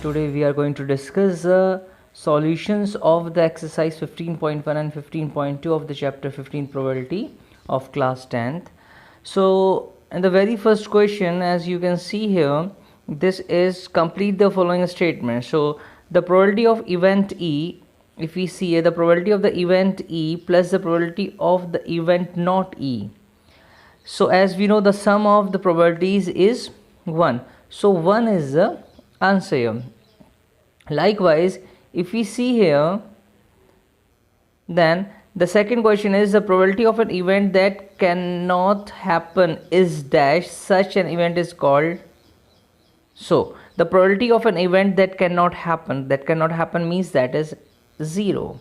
Today we are going to discuss solutions of the exercise 15.1 and 15.2 of the chapter 15 probability of class 10th. So in the very first question, as you can see here, this is complete the following statement. So the probability of event E, if we see here, the probability of the event E plus the probability of the event not E. So as we know, the sum of the probabilities is 1. So 1 is the answer here. Likewise, if we see here, then the second question is the probability of an event that cannot happen is dash, such an event is called. So the probability of an event that cannot happen means that is 0,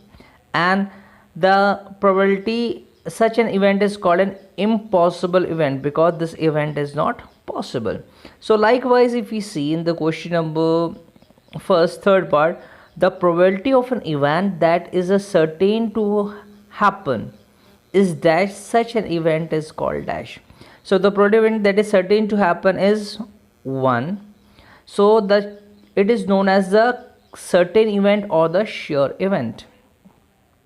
and the probability such an event is called an impossible event because this event is not possible. So likewise, if we see in the question number third part, the probability of an event that is a certain to happen is dash, such an event is called dash. So the probability event that is certain to happen is 1. So that it is known as the certain event or the sure event.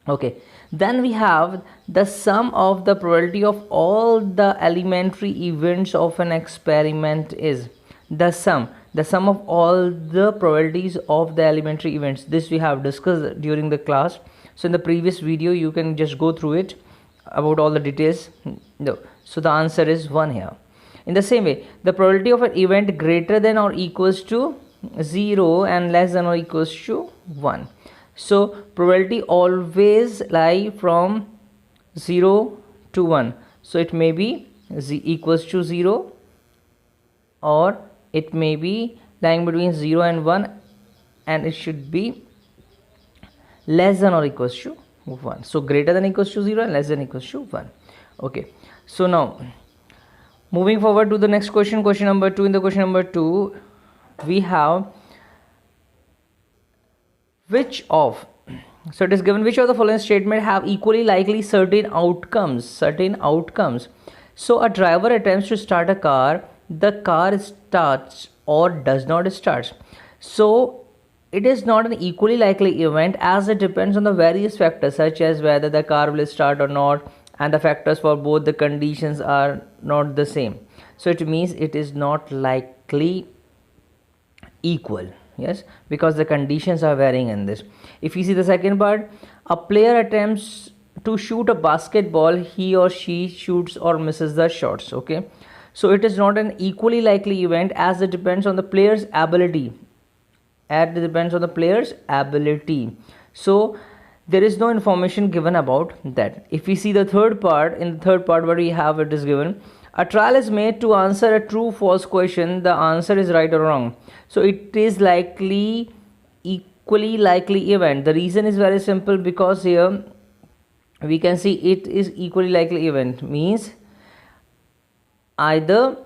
Okay, then we have the sum of the probability of all the elementary events of an experiment is the sum of all the probabilities of the elementary events. This we have discussed during the class. So in the previous video you can just go through it about all the details. No. So the answer is 1 here. In the same way, the probability of an event greater than or equals to 0 and less than or equals to 1. So probability always lie from 0 to 1. So it may be equals to 0, or it may be lying between 0 and 1, and it should be less than or equals to 1. So greater than equals to 0 and less than equals to 1. Okay, so now moving forward to the next question, question number 2. In the question number 2 we have which of, so it is given which of the following statement have equally likely certain outcomes. So a driver attempts to start a car, the car starts or does not start. So it is not an equally likely event as it depends on the various factors such as whether the car will start or not, and the factors for both the conditions are not the same. So it means it is not likely equal. Yes, because the conditions are varying in this. If you see the second part, a player attempts to shoot a basketball, he or she shoots or misses the shots. Okay, so it is not an equally likely event as it depends on the player's ability. So there is no information given about that. If we see the third part, in the third part what we have, it is given a trial is made to answer a true false question, the answer is right or wrong. So it is equally likely event. The reason is very simple, because here we can see it is equally likely event means either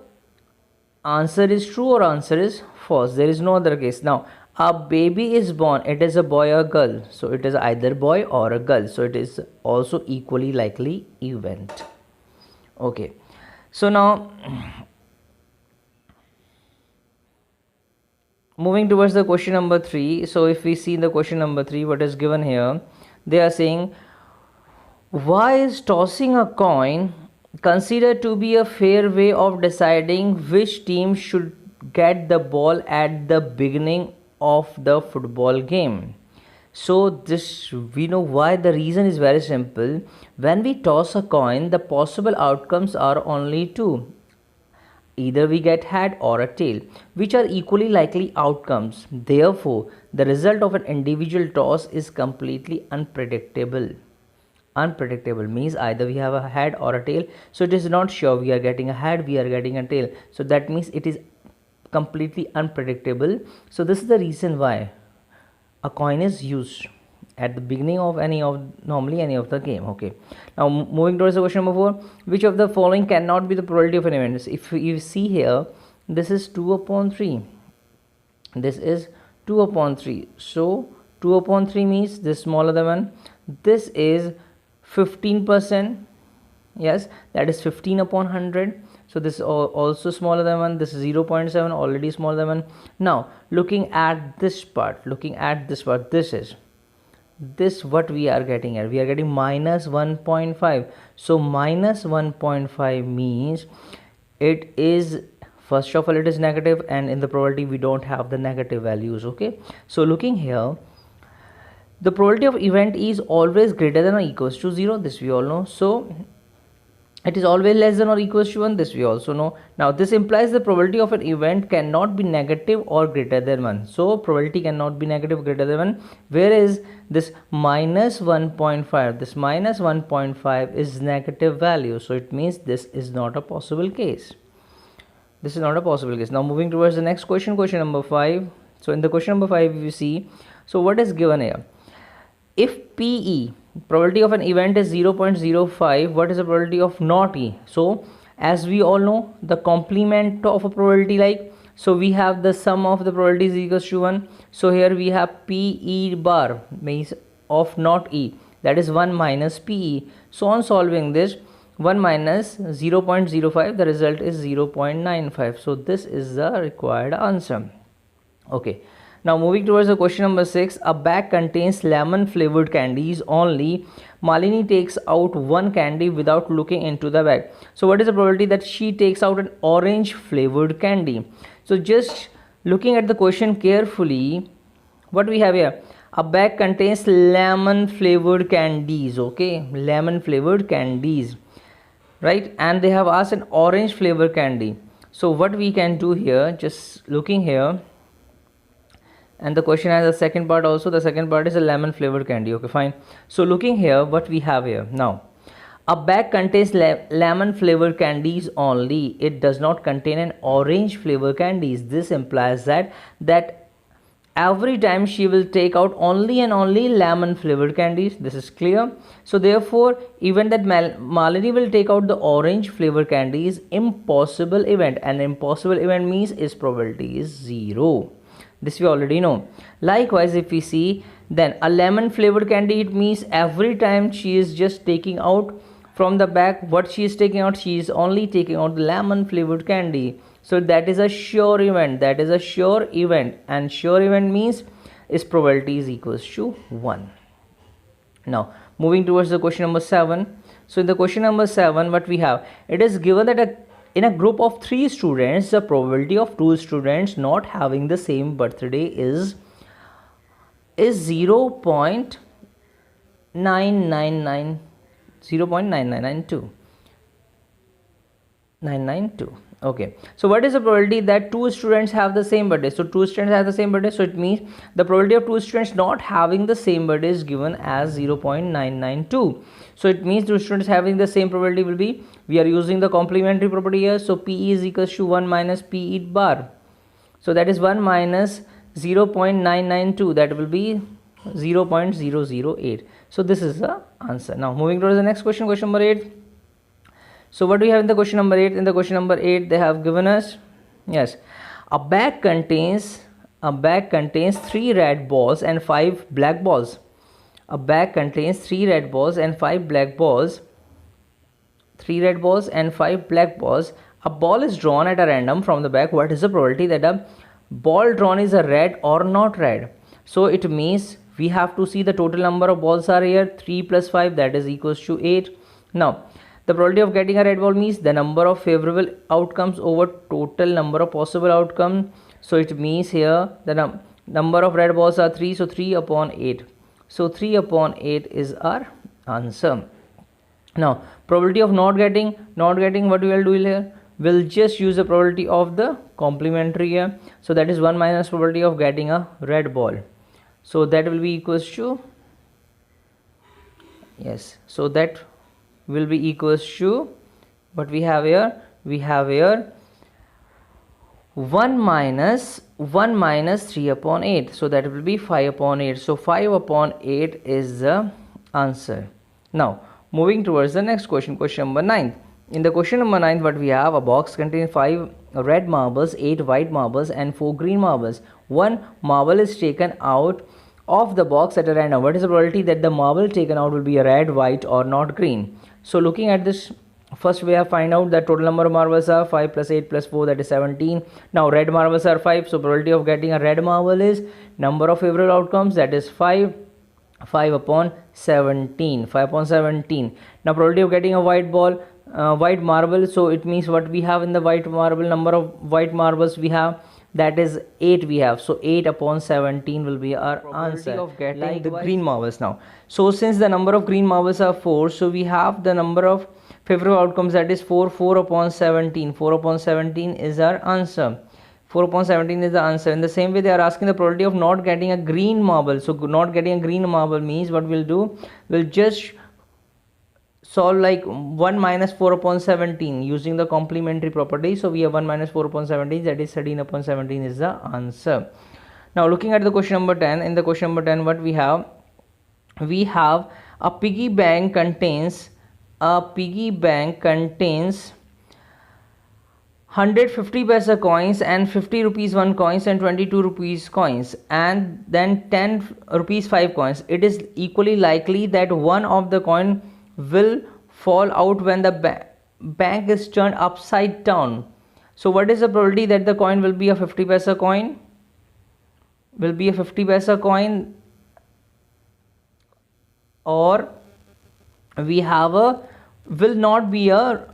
answer is true or answer is false. There is no other case. Now a baby is born, it is a boy or girl, so it is either boy or a girl, so it is also equally likely event. Okay, so now moving towards the question number 3. So if we see in the question number 3 what is given here, they are saying why is tossing a coin considered to be a fair way of deciding which team should get the ball at the beginning of the football game. So this we know why. The reason is very simple. When we toss a coin, the possible outcomes are only 2. Either we get head or a tail, which are equally likely outcomes. Therefore, the result of an individual toss is completely unpredictable. Unpredictable means either we have a head or a tail. So it is not sure we are getting a head, we are getting a tail. So that means it is completely unpredictable. So this is the reason why a coin is used at the beginning of normally any of the game. Okay, now moving towards the question number 4, which of the following cannot be the probability of an event? If you see here, this is 2 upon 3, this is 2 upon 3, so 2 upon 3 means this smaller than 1. This is 15%, Yes, that is 15 upon 100. So this is also smaller than 1. This is 0.7, already smaller than 1. Now looking at this part, this is this what we are getting at. We are getting minus 1.5. So minus 1.5 means it is, first of all, it is negative, and in the probability we don't have the negative values. Okay, so looking here, the probability of event is always greater than or equals to 0. This we all know. So it is always less than or equals to 1. This we also know. Now this implies the probability of an event cannot be negative or greater than 1. So probability cannot be negative greater than 1. Whereas this minus 1.5, this minus 1.5 is negative value. So it means this is not a possible case. This is not a possible case. Now moving towards the next question, question number 5. So in the question number 5, you see, so what is given here? If PE, probability of an event, is 0.05, what is the probability of not E? So as we all know, the complement of a probability, like, so we have the sum of the probabilities equals to 1. So here we have PE bar means of not E, that is 1 minus PE. So on solving this, 1 minus 0.05, the result is 0.95. So this is the required answer. Okay, now moving towards the question number 6. A bag contains lemon flavored candies only. Malini takes out one candy without looking into the bag. So what is the probability that she takes out an orange flavored candy? So just looking at the question carefully, what we have here, a bag contains lemon flavored candies. Okay, lemon flavored candies, right? And they have asked an orange flavor candy. So what we can do here, just looking here, and the question has a second part also. The second part is a lemon flavored candy. Okay, fine. So looking here, what we have here now, a bag contains lemon flavored candies only. It does not contain an orange flavor candies. This implies that every time she will take out only and only lemon flavored candies. This is clear. So therefore, even that Malini will take out the orange flavor candy is impossible event. An impossible event means its probability is 0. This we already know. Likewise, if we see, then a lemon flavored candy, it means every time she is just taking out from the bag, what she is taking out, she is only taking out the lemon flavored candy. So that is a sure event. That is a sure event, and sure event means its probability is equals to 1. Now moving towards the question number 7. So in the question number 7, what we have, it is given that in a group of 3 students, the probability of 2 students not having the same birthday is 0.992. Okay, so what is the probability that 2 students have the same birthday? So 2 students have the same birthday, so it means the probability of 2 students not having the same birthday is given as 0.992. So it means 2 students having the same probability will be, we are using the complementary property here, so PE is equals to 1 minus PE bar. So that is 1 minus 0.992, that will be 0.008. So this is the answer. Now moving to the next question, question number 8. So what do we have in the question number 8? In the question number 8, they have given us, yes, a bag contains 3 red balls and 5 black balls. A bag contains 3 red balls and 5 black balls. 3 red balls and 5 black balls. A ball is drawn at a random from the bag. What is the probability that a ball drawn is a red or not red? So it means we have to see the total number of balls are here. 3 plus 5, that is equals to 8. Now the probability of getting a red ball means the number of favorable outcomes over total number of possible outcomes. So it means here the number of red balls are 3, so 3 upon 8. So 3 upon 8 is our answer. Now probability of not getting, what we will do here, we'll just use the probability of the complementary here. So that is 1 minus probability of getting a red ball. So that will be equals to, yes, so that will be equals to, what we have here, 1 minus 3 upon 8. So that will be 5 upon 8. So 5 upon 8 is the answer. Now moving towards the next question, question number 9. In the question number 9, what we have, a box contains 5 red marbles, 8 white marbles and 4 green marbles. One marble is taken out of the box at a random. What is the probability that the marble taken out will be a red, white or not green? So looking at this First we have find out that total number of marbles are 5 plus 8 plus 4, that is 17. Now red marbles are 5, so probability of getting a red marble is number of favorable outcomes, that is 5. 5 upon 17. 5 upon 17. Now probability of getting a white ball, white marble, so it means what we have in the white marble, number of white marbles we have, that is 8 we have. So 8 upon 17 will be our answer. Of getting like the green marbles now. So since the number of green marbles are 4, so we have the number of favorable outcomes, that is 4. 4 upon 17. 4 upon 17 is our answer. 4 upon 17 is the answer. In the same way, they are asking the probability of not getting a green marble. So not getting a green marble means what we'll do, we'll just solve like 1 minus 4 upon 17 using the complementary property. So we have 1 minus 4 upon 17, that is 13 upon 17 is the answer. Now looking at the question number 10, in the question number 10 what we have a piggy bank contains 150 paisa coins and 50 rupees 1 coins and 22 rupees coins and then 10 rupees 5 coins. It is equally likely that one of the coin will fall out when the bank is turned upside down. So what is the probability that the coin will be a 50 paisa coin? Will be a 50 paisa coin, or we have a will not be a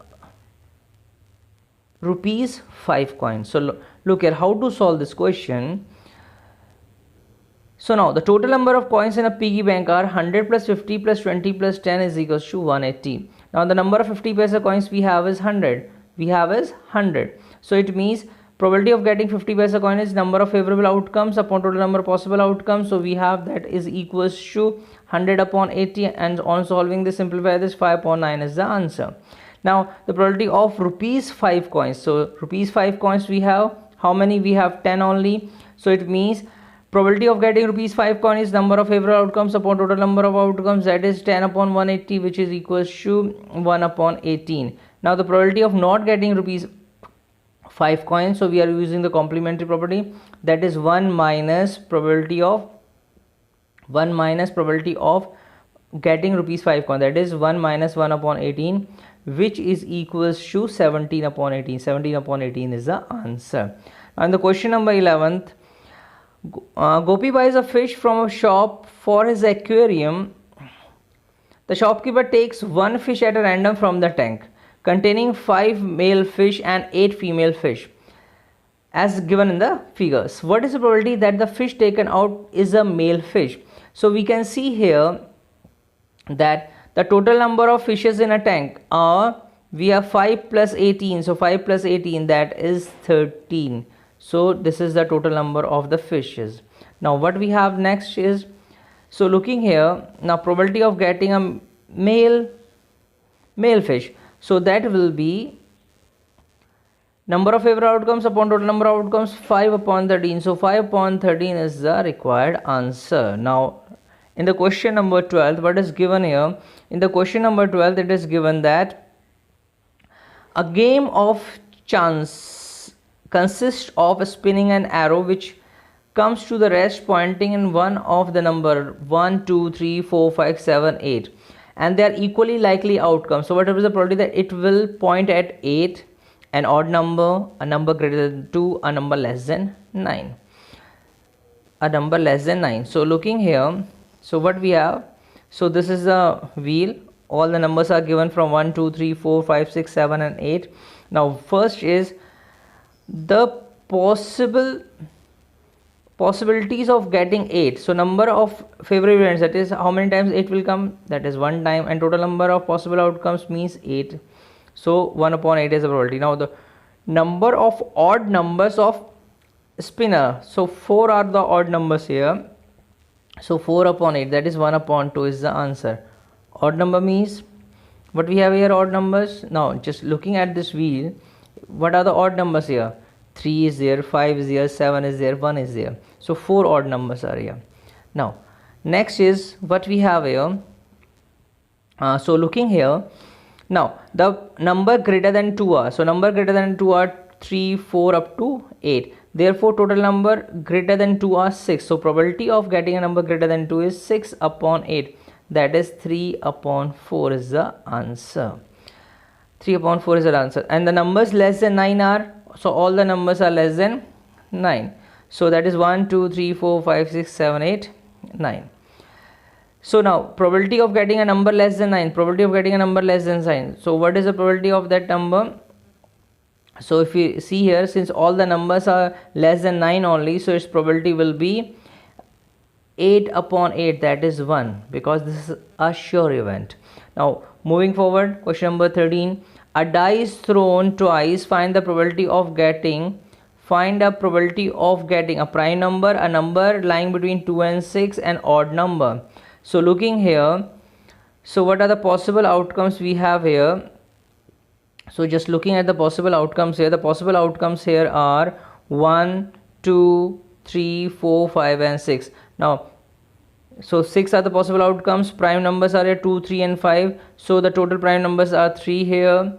rupees 5 coin. So look here how to solve this question. So now the total number of coins in a piggy bank are 100 plus 50 plus 20 plus 10 is equals to 180. Now the number of 50 paisa coins we have is 100. So it means probability of getting 50 paisa coin is number of favorable outcomes upon total number of possible outcomes. So we have that is equals to 100 upon 80, and on solving this, simplify this, 5 upon 9 is the answer. Now the probability of rupees 5 coins. So rupees 5 coins we have how many? We have 10 only. So it means probability of getting rupees 5 coin is number of favorable outcomes upon total number of outcomes, that is 10 upon 180, which is equals to 1 upon 18. Now the probability of not getting rupees 5 coins, so we are using the complementary property, that is 1 minus probability of getting rupees 5 coin, that is 1 minus 1 upon 18, which is equals to 17 upon 18. 17 upon 18 is the answer. Now in the question number 11th, Gopi buys a fish from a shop for his aquarium. The shopkeeper takes one fish at a random from the tank containing 5 male fish and 8 female fish as given in the figures. What is the probability that the fish taken out is a male fish? So we can see here that the total number of fishes in a tank are, we have 5 plus 18, so 5 plus 18, that is 13. So this is the total number of the fishes. Now what we have next is, so looking here, now probability of getting a male fish, so that will be number of favorable outcomes upon total number of outcomes, 5 upon 13. So 5 upon 13 is the required answer. Now in the question number 12, what is given here? In the question number 12, it is given that a game of chance consists of spinning an arrow which comes to the rest pointing in one of the number 1, 2, 3, 4, 5, 7, 8, and they are equally likely outcomes. So what is the probability that it will point at 8, an odd number, a number greater than 2, a number less than 9, So looking here, so what we have, so this is the wheel, all the numbers are given from 1, 2, 3, 4, 5, 6, 7 and 8. Now first is the possibilities of getting 8. So number of favorable events, that is how many times 8 will come, that is 1 time, and total number of possible outcomes means 8. So 1 upon 8 is the probability. Now the number of odd numbers of spinner, so 4 are the odd numbers here. So 4 upon 8, that is 1 upon 2 is the answer. Odd number means what we have here, odd numbers. Now just looking at this wheel, what are the odd numbers here? 3 is there, 5 is there, 7 is there, 1 is there. So 4 odd numbers are here. Now next is what we have here. So looking here, now the number greater than 2 are, so number greater than 2 are 3, 4 up to 8. Therefore total number greater than 2 are 6. So probability of getting a number greater than 2 is 6 upon 8, that is 3 upon 4 is the answer. 3 upon 4 is the answer. And the numbers less than 9 are, so all the numbers are less than 9. So that is 1, 2, 3, 4, 5, 6, 7, 8, 9. So now probability of getting a number less than 9, probability of getting a number less than 9. So what is the probability of that number? So if you see here, since all the numbers are less than 9 only, so its probability will be 8 upon 8, that is 1, because this is a sure event. Now moving forward, question number 13. A die is thrown twice. Find the probability of getting a prime number, a number lying between 2 and 6, and odd number. So looking here, so what are the possible outcomes we have here? So just looking at the possible outcomes here, the possible outcomes here are 1, 2, 3, 4, 5 and 6. Now so 6 are the possible outcomes. Prime numbers are here 2, 3 and 5. So the total prime numbers are 3 here.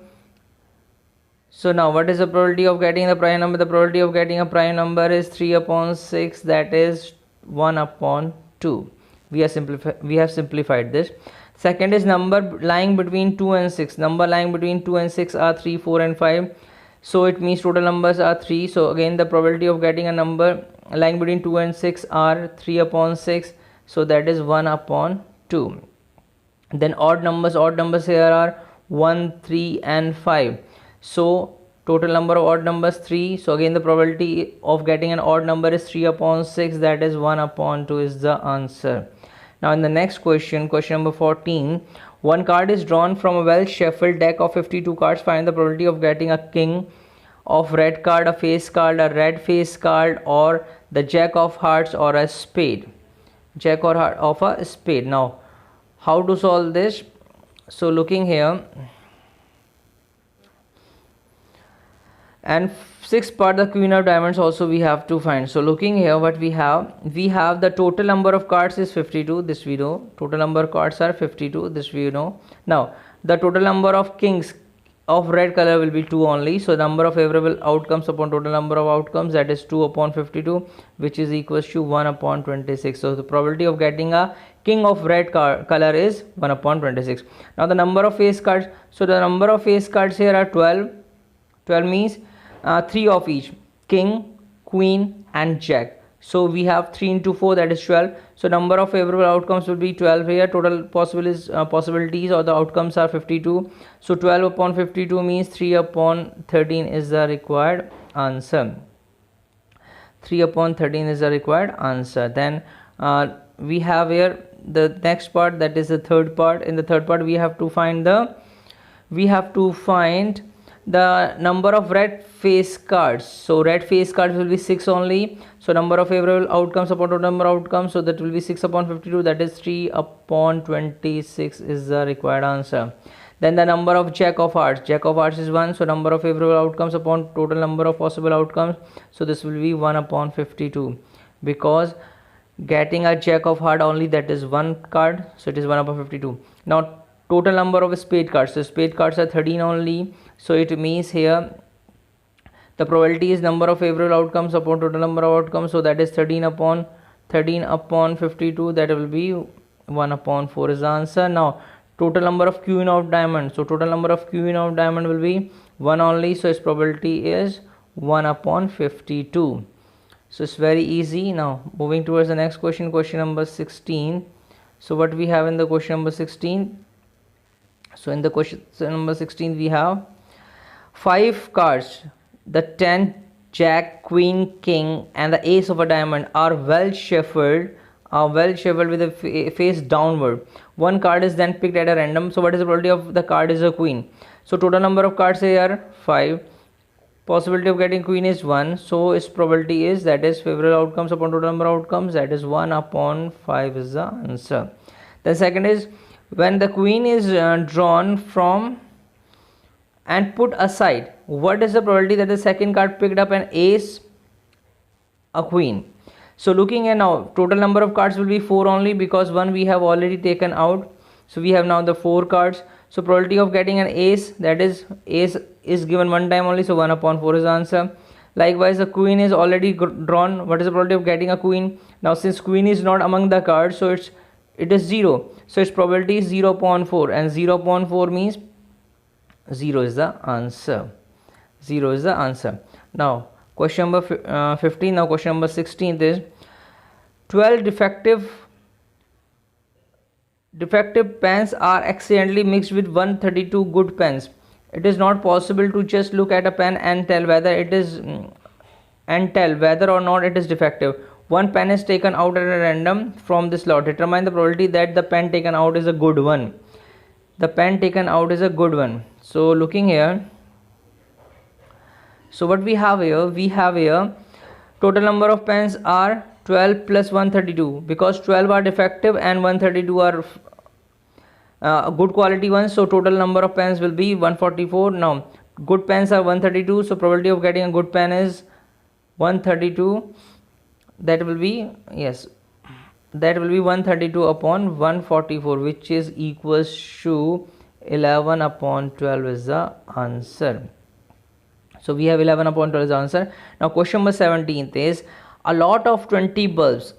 So now what is the probability of getting the prime number? The probability of getting a prime number is 3 upon 6, that is 1 upon 2. We have simplified this. Second is number lying between 2 and 6. Number lying between 2 and 6 are 3, 4 and 5. So it means total numbers are 3. So again the probability of getting a number lying between 2 and 6 are 3 upon 6. So that is 1 upon 2. Then odd numbers here are 1, 3 and 5. So total number of odd numbers 3. So again the probability of getting an odd number is 3 upon 6, that is 1 upon 2 is the answer. Now in the next question, question number 14. One card is drawn from a well shuffled deck of 52 cards. Find the probability of getting a king of red card, a face card, a red face card, or the jack of hearts, or a spade. Jack or heart of a spade. Now how to solve this? So looking here, and sixth part, the queen of diamonds also we have to find. So looking here, what we have the total number of cards is 52, this we know. Total number of cards are 52, this we know. Now the total number of kings of red color will be 2 only. So number of favorable outcomes upon total number of outcomes, that is 2 upon 52, which is equals to 1 upon 26. So the probability of getting a king of red color is 1 upon 26. Now the number of face cards, so the number of face cards here are 12. 12 means 3 of each, king, queen and jack. So we have 3 into 4, that is 12. So number of favorable outcomes will be 12 here. Total possibilities or the outcomes are 52. So 12 upon 52 means 3 upon 13 is the required answer. 3 upon 13 is the required answer. Then we have here the next part, that is the third part. In the third part we have to find the number of red face cards. So red face cards will be 6 only. So number of favorable outcomes upon total number of outcomes, so that will be 6 upon 52, that is 3 upon 26 is the required answer. Then the number of jack of hearts is 1. So number of favorable outcomes upon total number of possible outcomes, so this will be 1 upon 52, because getting a jack of heart only, that is 1 card, so it is 1 upon 52. Now total number of spade cards, so spade cards are 13 only. So it means here the probability is number of favorable outcomes upon total number of outcomes, so that is 13 upon 52, that will be 1 upon 4 is the answer. Now total number of queen of diamond, so total number of queen of diamond will be 1 only, so its probability is 1 upon 52. So it's very easy. Now moving towards the next question, question number 16. So what we have in the question number 16? So in the question number 16 we have 5 cards, the 10, jack, queen, king and the ace of a diamond are well shuffled with a face downward. One card is then picked at a random. So what is the probability of the card is a queen? So total number of cards here are 5. Possibility of getting queen is 1. So its probability is, that is favorable outcomes upon total number of outcomes, that is 1 upon 5 is the answer. The second is, when the queen is drawn from and put aside, what is the probability that the second card picked up an ace, a queen? So looking at now, total number of cards will be 4 only, because 1 we have already taken out. So we have now the 4 cards. So probability of getting an ace, that is ace is given 1 time only, so 1 upon 4 is the answer. Likewise the queen is already drawn. What is the probability of getting a queen? Now since queen is not among the cards, so it is 0. So its probability is 0 upon 4, and 0 upon 4 means 0 is the answer. 0 is the answer. Now question number 15. Now question number 16 is 12 defective pens are accidentally mixed with 132 good pens. It is not possible to just look at a pen and tell whether or not it is defective. One pen is taken out at a random from this lot. Determine the probability that the pen taken out is a good one. The pen taken out is a good one. So looking here, so what we have here, total number of pens are 12 plus 132, because 12 are defective and 132 are good quality ones. So total number of pens will be 144. Now good pens are 132, so probability of getting a good pen is 132. That will be, yes, that will be 132 upon 144, which is equals to 11 upon 12 is the answer. So we have 11 upon 12 is the answer. Now question number 17 is a lot of 20 bulbs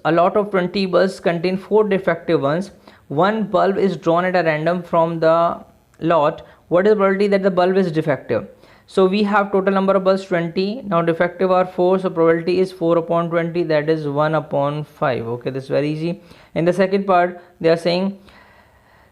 contain 4 defective ones. One bulb is drawn at a random from the lot. What is the probability that the bulb is defective? So we have total number of bulbs 20. Now defective are 4. So probability is 4 upon 20. That is 1 upon 5. Okay, this is very easy. In the second part, they are saying,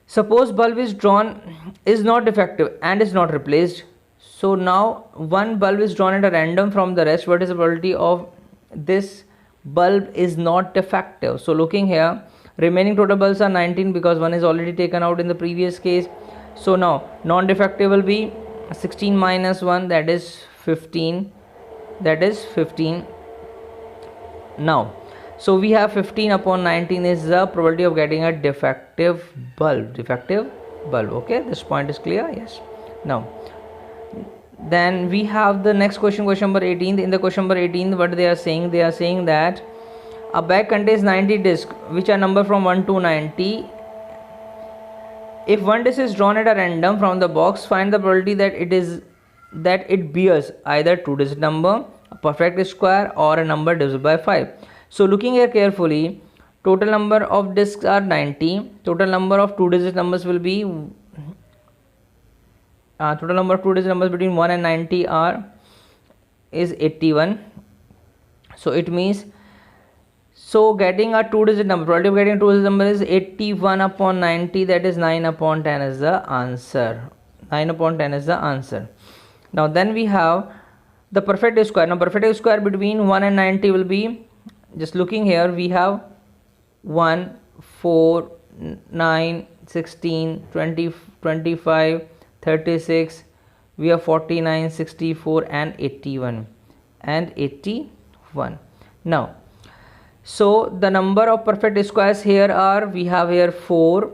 suppose bulb is drawn is not defective and is not replaced. So now one bulb is drawn at a random from the rest. What is the probability of this bulb is not defective? So looking here, remaining total bulbs are 19 because one is already taken out in the previous case. So now non-defective will be 16 minus 1, that is 15. Now so we have 15 upon 19 is the probability of getting a defective bulb. Okay, this point is clear. Yes. Now then we have the next question number 18. In the question number 18, what they are saying that a bag contains 90 discs which are numbered from 1 to 90. If one disc is drawn at a random from the box, find the probability that it bears either 2-digit number, a perfect square, or a number divisible by 5. So looking here carefully, total number of discs are 90. Total number of 2-digit numbers will be total number of 2-digit numbers between 1 and 90 is 81. So it means, so getting a 2-digit number, probability of getting a 2-digit number is 81 upon 90, that is 9 upon 10 is the answer. 9 upon 10 is the answer. Now then we have the perfect square. Now perfect square between 1 and 90 will be, just looking here, we have 1, 4, 9, 16, 20, 25, 36, we have 49, 64 and 81 and 81. Now so the number of perfect squares here are, we have here 4,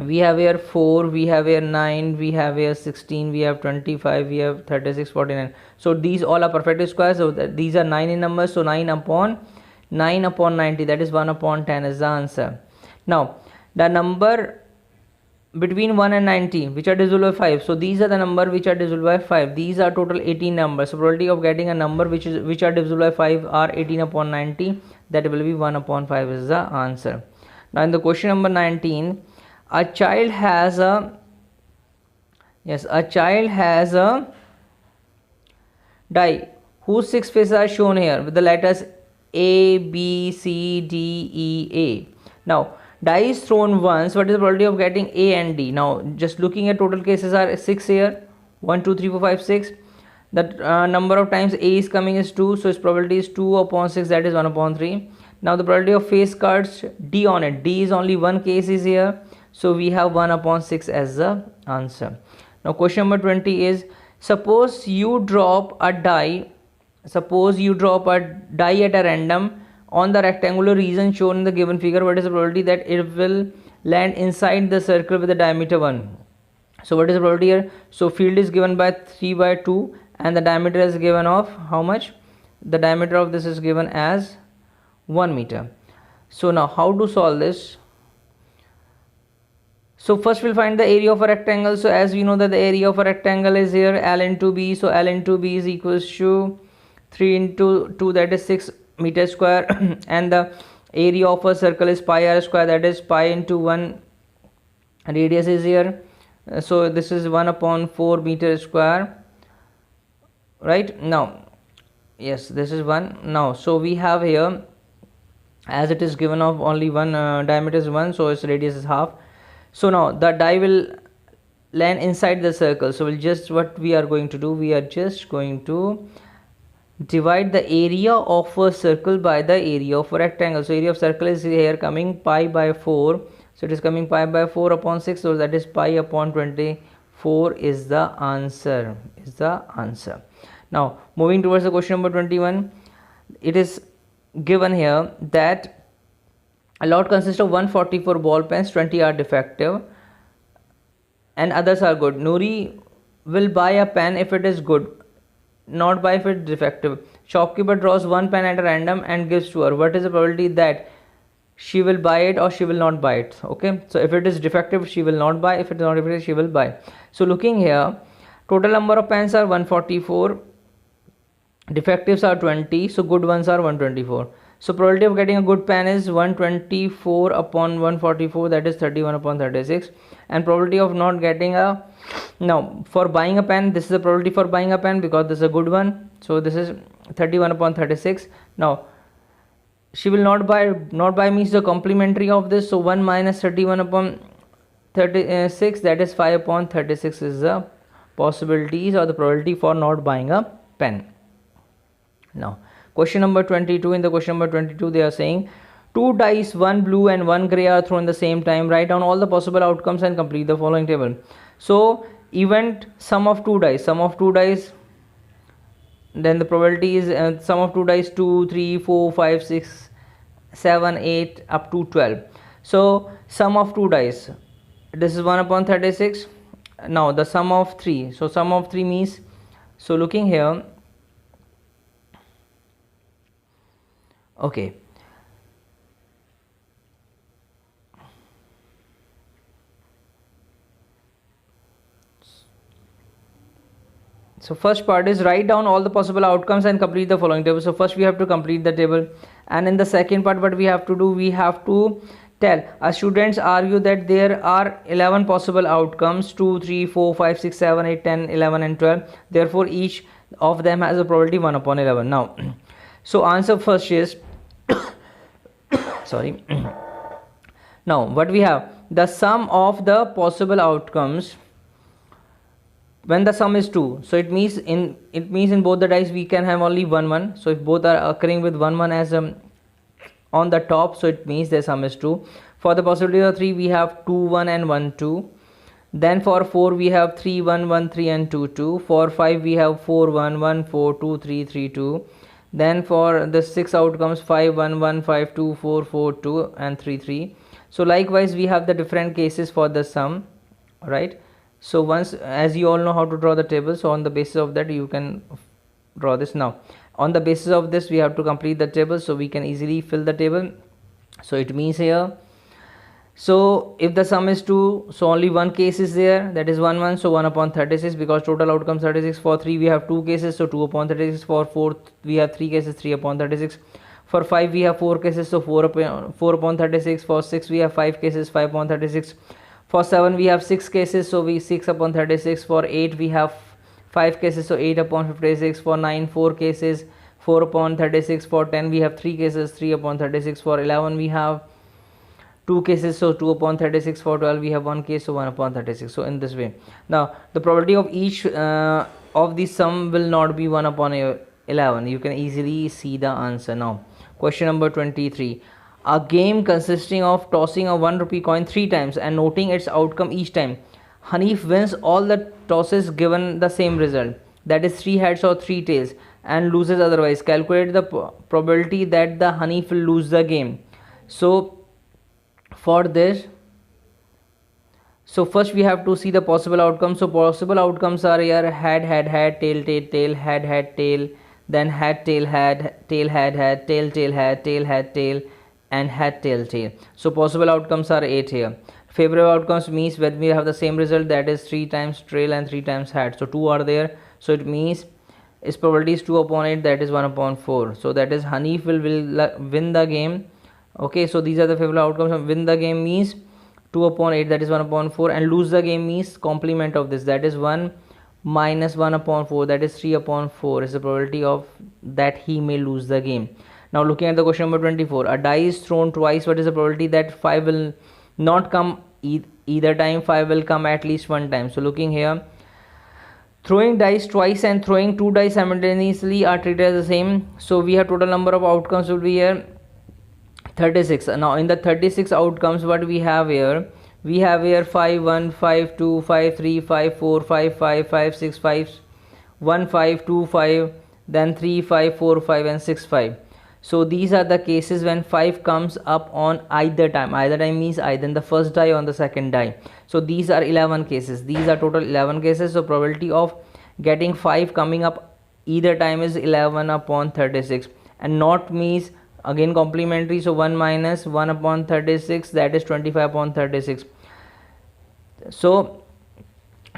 we have here 9, we have here 16, we have 25, we have 36, 49. So these all are perfect squares. So these are 9 in number. So 9 upon 90, that is 1 upon 10 is the answer. Now the number between 1 and 90 which are divisible by 5. So these are the number which are divisible by 5. These are total 18 numbers. So probability of getting a number which are divisible by 5 are 18 upon 90. That will be 1 upon 5 is the answer. Now in the question number 19, a child has a die whose 6 faces are shown here with the letters A, B, C, D, E, A. Now die is thrown once. What is the probability of getting A and D? Now just looking at total cases are 6 here, 1, 2, 3, 4, 5, 6. The number of times A is coming is 2, so its probability is 2 upon 6, that is 1 upon 3. Now the probability of face cards D on it, D is only one case is here, so we have 1 upon 6 as the answer. Now question number 20 is, suppose you drop a die at a random on the rectangular region shown in the given figure. What is the probability that it will land inside the circle with the diameter 1? So what is the probability here? So field is given by 3 by 2 and the diameter is given of how much? The diameter of this is given as 1 meter. So now how to solve this? So first we'll find the area of a rectangle. So as we know that the area of a rectangle is here L into B. So L into B is equals to 3 into 2, that is 6 meter square and the area of a circle is pi r square, that is pi into 1 radius is here So this is 1 upon 4 meter square, right? Now yes, this is 1. Now so we have here, as it is given of only one diameter is 1, so its radius is half. So now the die will land inside the circle, so we'll just, what we are going to do, we are just going to divide the area of a circle by the area of a rectangle. So area of circle is here coming pi by 4, so it is coming pi by 4 upon 6, so that is pi upon 24 is the answer, Now moving towards the question number 21, it is given here that a lot consists of 144 ball pens, 20 are defective and others are good. Nuri will buy a pen if it is good, not buy if it is defective. Shopkeeper draws one pen at random and gives to her. What is the probability that she will buy it or she will not buy it? Okay, so if it is defective, she will not buy. If it is not defective, she will buy. So looking here, total number of pens are 144, defectives are 20, so good ones are 124. So probability of getting a good pen is 124 upon 144, that is 31 upon 36. And probability of not getting a, now for buying a pen, this is the probability for buying a pen because this is a good one, so this is 31 upon 36. Now she will not buy means the complementary of this, so 1 minus 31 upon 36, that is 5 upon 36 is the possibilities or the probability for not buying a pen. Now question number 22, in the question number 22 they are saying 2 dice, 1 blue and 1 grey are thrown at the same time. Write down all the possible outcomes and complete the following table. So event sum of 2 dice, then the probability is sum of 2 dice 2, 3, 4, 5, 6, 7, 8 up to 12. So sum of 2 dice, this is 1 upon 36. Now the sum of 3, so sum of 3 means, so looking here, okay, so first part is write down all the possible outcomes and complete the following table. So first we have to complete the table, and in the second part what we have to do, we have to tell our students argue that there are 11 possible outcomes, 2, 3, 4, 5, 6, 7, 8, 10, 11 and 12. Therefore each of them has a probability 1 upon 11. Now so answer first is sorry now what we have, the sum of the possible outcomes, when the sum is 2, so it means in both the dice we can have only 1 1. So if both are occurring with 1 1 as on the top, so it means the sum is 2. For the possibility of 3 we have 2 1 and 1 2. Then for 4 we have 3 1 1 3 and 2 2. For 5 we have 4 1 1 4 2 3 3 2. Then for the 6 outcomes 5 1 1 5 2 4 4 2 and 3 3. So likewise we have the different cases for the sum, right? So once, as you all know how to draw the table, so on the basis of that you can draw this. Now on the basis of this we have to complete the table, so we can easily fill the table. So it means here, so if the sum is 2, so only one case is there, that is 1 1, so 1 upon 36 because total outcome 36. For 3 we have 2 cases, so 2 upon 36. For 4 we have 3 cases, 3 upon 36. For 5 we have 4 cases, so 4 upon 36. For 6 we have 5 cases, 5 upon 36. For 7 we have 6 cases, so we 6 upon 36. For 8 we have 5 cases, so 8 upon 56. For 9 4 cases, 4 upon 36. For 10 we have 3 cases, 3 upon 36. For 11 we have 2 cases, so 2 upon 36. For 12 we have 1 case, so 1 upon 36. So in this way, now the probability of each of the sum will not be 1 upon 11. You can easily see the answer. Now question number 23, a game consisting of tossing a 1 rupee coin 3 times and noting its outcome each time. Hanif wins all the tosses given the same result, that is 3 heads or 3 tails, and loses otherwise. Calculate the probability that the Hanif will lose the game. So for this, so first we have to see the possible outcomes. So possible outcomes are here head head head, tail tail tail, head head tail, then head tail head, tail head head, tail tail head, tail head tail, and head tail tail. So possible outcomes are 8 here. Favorable outcomes means when we have the same result, that is 3 times tail and 3 times head, so 2 are there, so it means its probability is 2 upon 8, that is 1 upon 4. So that is Hanif will win the game. Okay, so these are the favorable outcomes. Win the game means 2 upon 8, that is 1 upon 4, and lose the game means complement of this, that is 1 minus 1 upon 4, that is 3 upon 4 is the probability of that he may lose the game. Now looking at the question number 24, a die is thrown twice, what is the probability that 5 will not come either time, 5 will come at least one time. So looking here, throwing dice twice and throwing 2 dice simultaneously are treated as the same. So we have total number of outcomes will be here 36. Now in the 36 outcomes, what we have here, we have here 5 1 5 2 5 3 5 4 5 5 5 6 5 1 5 2 5, then 3 5 4 5 and 6 5. So these are the cases when 5 comes up on either time. Either time means either in the first die or on the second die. So these are 11 cases. These are total 11 cases. So probability of getting 5 coming up either time is 11 upon 36. And not means again complementary. So 1 minus 1 upon 36, that is 25 upon 36. So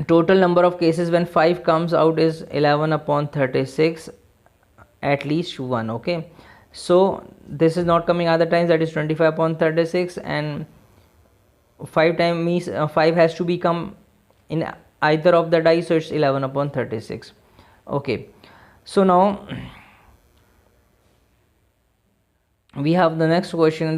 total number of cases when 5 comes out is 11 upon 36, at least one. Okay. So this is not coming other times, that is 25 upon 36, and 5 time means 5 has to become in either of the die, so it's 11 upon 36. Okay, so now we have the next question.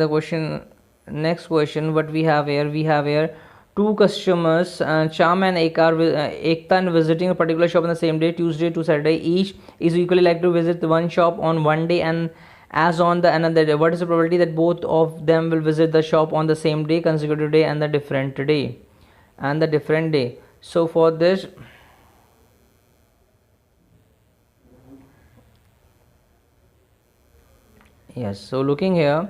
Next question what we have here, two customers, Cham and Ekta, visiting a particular shop on the same day, Tuesday to Saturday. Each is equally likely to visit one shop on one day and as on the another day. What is the probability that both of them will visit the shop on the same day, consecutive day, and the different day? So for this, yes, so looking here,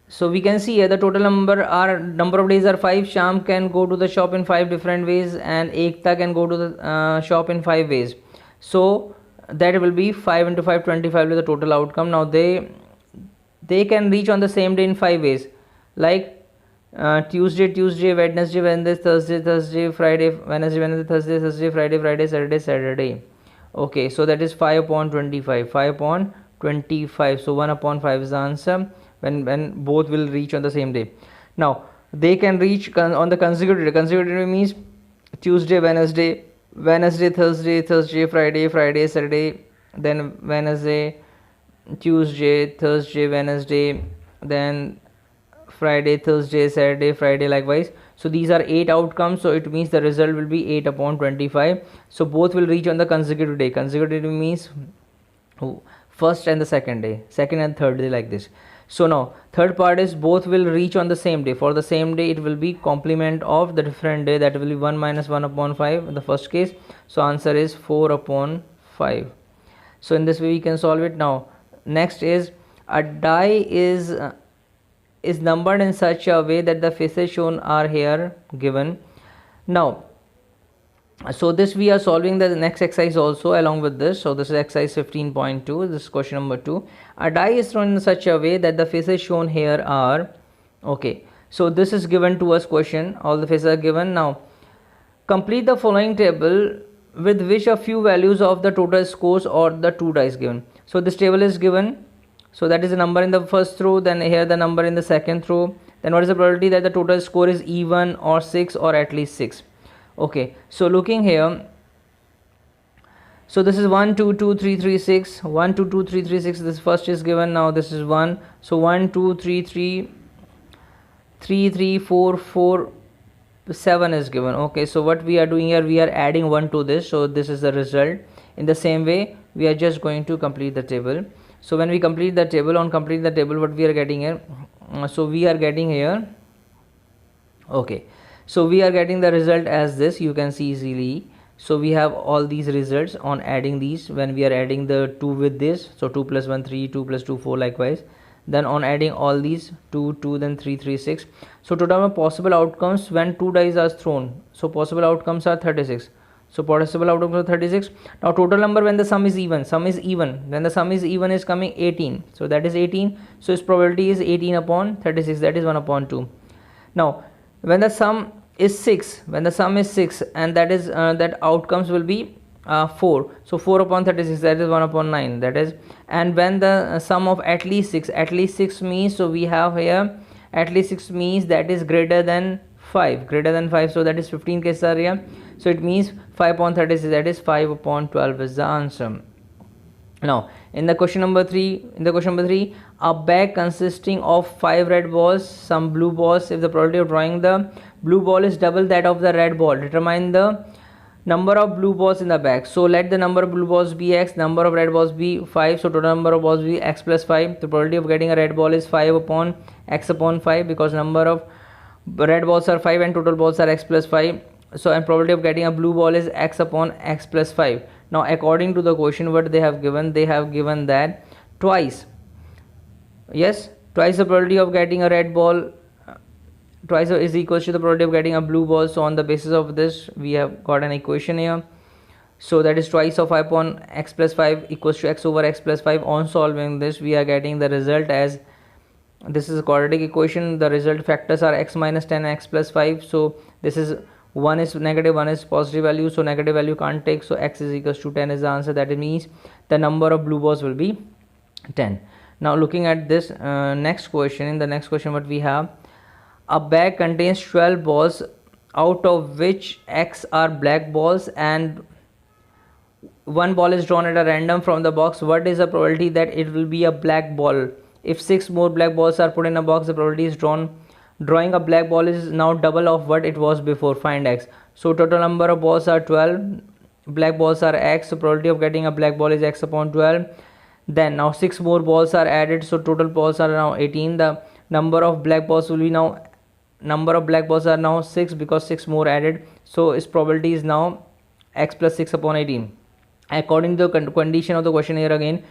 so we can see here the total number of days are 5. Sham can go to the shop in 5 different ways, and Ekta can go to the shop in 5 ways. So that will be 5 into 5, 25 with the total outcome. Now they can reach on the same day in 5 ways, like Tuesday, Wednesday, Thursday, Friday, Wednesday, Thursday, Friday, Saturday. Okay, so that is 5 upon 25, 5 upon 25. So 1 upon 5 is the answer when both will reach on the same day. Now they can reach on the consecutive. Consecutive means Tuesday, Wednesday, Thursday, Friday, Saturday, then Wednesday, Tuesday, Thursday, Wednesday, then Friday, Thursday, Saturday, Friday, likewise. So these are 8 outcomes, so it means the result will be 8 upon 25. So both will reach on the consecutive day. Consecutive means first and the second day, second and third day, like this. So now third part is both will reach on the same day. For the same day, it will be complement of the different day, that will be 1 minus 1 upon 5 in the first case. So answer is 4 upon 5. So in this way we can solve it. Now next is a die is numbered in such a way that the faces shown are here given. Now so this we are solving the next exercise also along with this. So this is exercise 15.2. this is question number 2. A die is thrown in such a way that the faces shown here are, okay, so this is given to us question, all the faces are given. Now complete the following table with which a few values of the total scores or the 2 dice given. So this table is given, so that is the number in the first row, then here the number in the second row, then what is the probability that the total score is even or 6 or at least 6. Okay, so looking here, so this is 1 2 2 3 3 6, 1 2 2 3 3 6, this first is given. Now this is 1, so 1 2 3 3 3 3 4 4 7 is given. Okay, so what we are doing here, we are adding 1 to this, so this is the result. In the same way we are just going to complete the table. So when we complete the table, what we are getting here, so we are getting here, okay, so we are getting the result as this, you can see easily. So we have all these results on adding these, when we are adding the 2 with this, so 2 plus 1 3, 2 plus 2 4, likewise. Then on adding all these 2 2, then 3 3 6. So total of possible outcomes when 2 dice are thrown, so possible outcomes are 36. So possible outcomes are 36. Now total number when the sum is even, when the sum is even is coming 18, so that is 18. So its probability is 18 upon 36, that is 1 upon 2. Now when the sum is 6, and that is that outcomes will be 4, so 4 upon 36, that is 1 upon 9, that is. And when the sum of at least 6 means, so we have here at least 6 means that is greater than 5, so that is 15 cases are here. So it means 5 upon 36, that is 5 upon 12 is the answer. Now in the question number 3, a bag consisting of 5 red balls, some blue balls. If the probability of drawing the blue ball is double that of the red ball, determine the number of blue balls in the bag. So let the number of blue balls be x, number of red balls be 5, so total number of balls be x plus 5. The probability of getting a red ball is 5 upon x upon 5, because number of red balls are 5 and total balls are x plus 5. So and probability of getting a blue ball is x upon x plus 5. Now according to the question, what they have given that twice the probability of getting a red ball twice is equals to the probability of getting a blue ball. So on the basis of this, we have got an equation here. So that is twice of 5 upon x plus 5 equals to x over x plus 5. On solving this, we are getting the result as, this is a quadratic equation. The result factors are x minus 10 and x plus 5. So this is, one is negative, one is positive value, so negative value can't take, so x is equals to 10 is the answer. That means the number of blue balls will be 10. Now looking at this next question, in the next question what we have, a bag contains 12 balls, out of which x are black balls and one ball is drawn at a random from the box. What is the probability that it will be a black ball? If 6 more black balls are put in a box, the probability is drawing a black ball is now double of what it was before. Find x. So total number of balls are 12, black balls are x, so probability of getting a black ball is x upon 12. Then now 6 more balls are added, so total balls are now 18. The number of black balls will be now, number of black balls are now 6 because 6 more added, so its probability is now x plus 6 upon 18. According to the condition of the question here again,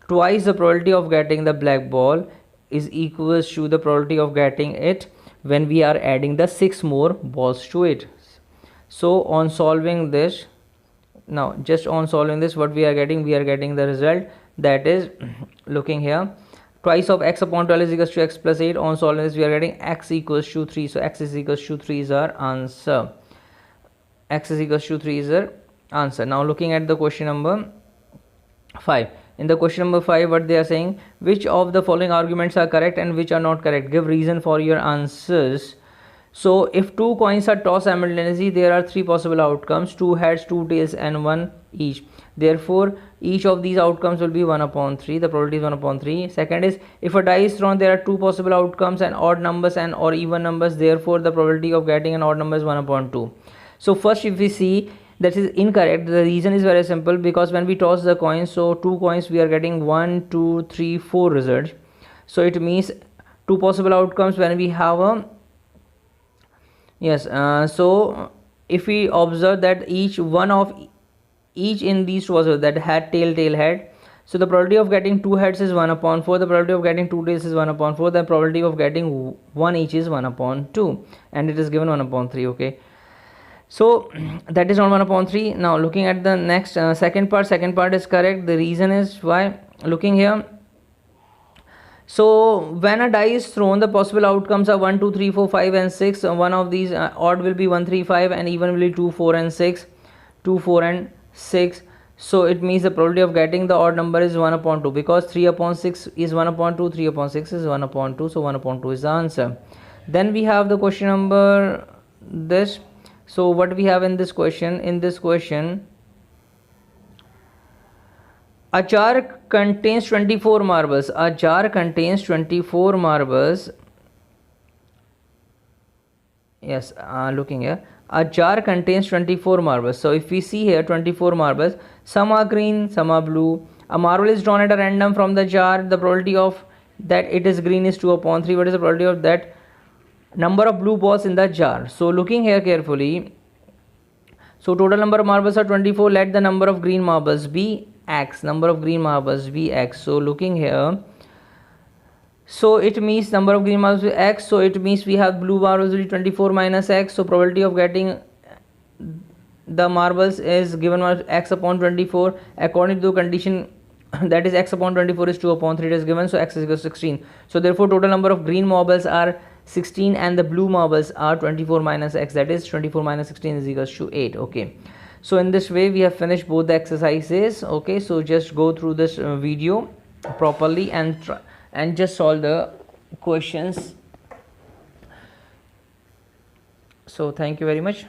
twice the probability of getting the black ball is equals to the probability of getting it when we are adding the 6 more balls to it. So on solving this, now just on solving this, what we are getting the result, that is, looking here, twice of x upon 12 is equals to x plus 8. On solving this, we are getting x equals to 3, so x is equals to 3 is our answer. X is equals to 3 is our answer. Now looking at the question number 5. In the question number 5, what they are saying, which of the following arguments are correct and which are not correct? Give reason for your answers. So if 2 coins are tossed simultaneously, there are 3 possible outcomes: 2 heads, 2 tails and 1 each. Therefore each of these outcomes will be 1 upon 3. The probability is 1 upon 3. Second is, if a die is thrown, there are 2 possible outcomes and odd numbers and or even numbers. Therefore the probability of getting an odd number is 1 upon 2. So first, if we see, that is incorrect. The reason is very simple, because when we toss the coins, so 2 coins, we are getting 1, 2, 3, 4 results. So it means 2 possible outcomes when we have a, yes, so if we observe that each in these two was that had tail head, so the probability of getting 2 heads is 1 upon 4, the probability of getting 2 tails is 1 upon 4, the probability of getting 1 each is 1 upon 2, and it is given 1 upon 3. Okay, so that is not 1 upon 3. Now looking at the next second part is correct. The reason is why, looking here, so when a die is thrown, the possible outcomes are 1, 2, 3, 4, 5 and 6. One of these odd will be 1, 3, 5 and even will be 2, 4 and 6, 2, 4 and 6. So it means the probability of getting the odd number is 1 upon 2, because 3 upon 6 is 1 upon 2, 3 upon 6 is 1 upon 2, so 1 upon 2 is the answer. Then we have the question number this. So what we have in this question, a jar contains 24 marbles. A jar contains 24 marbles. Yes, looking here, a jar contains 24 marbles. So if we see here 24 marbles, some are green, some are blue. A marble is drawn at a random from the jar. The probability of that it is green is 2 upon 3. What is the probability of that number of blue balls in the jar? So looking here carefully, so total number of marbles are 24. Let the number of green marbles be x. So looking here, so it means number of green marbles is x, so it means we have blue marbles will be 24 minus x. So probability of getting the marbles is given as x upon 24. According to the condition, that is x upon 24 is 2 upon 3, it is given, so x is equal to 16. So therefore total number of green marbles are 16 and the blue marbles are 24 minus x, that is 24 minus 16 is equals to 8. Okay, so in this way we have finished both the exercises. Okay, so just go through this video properly and just solve the questions So thank you very much.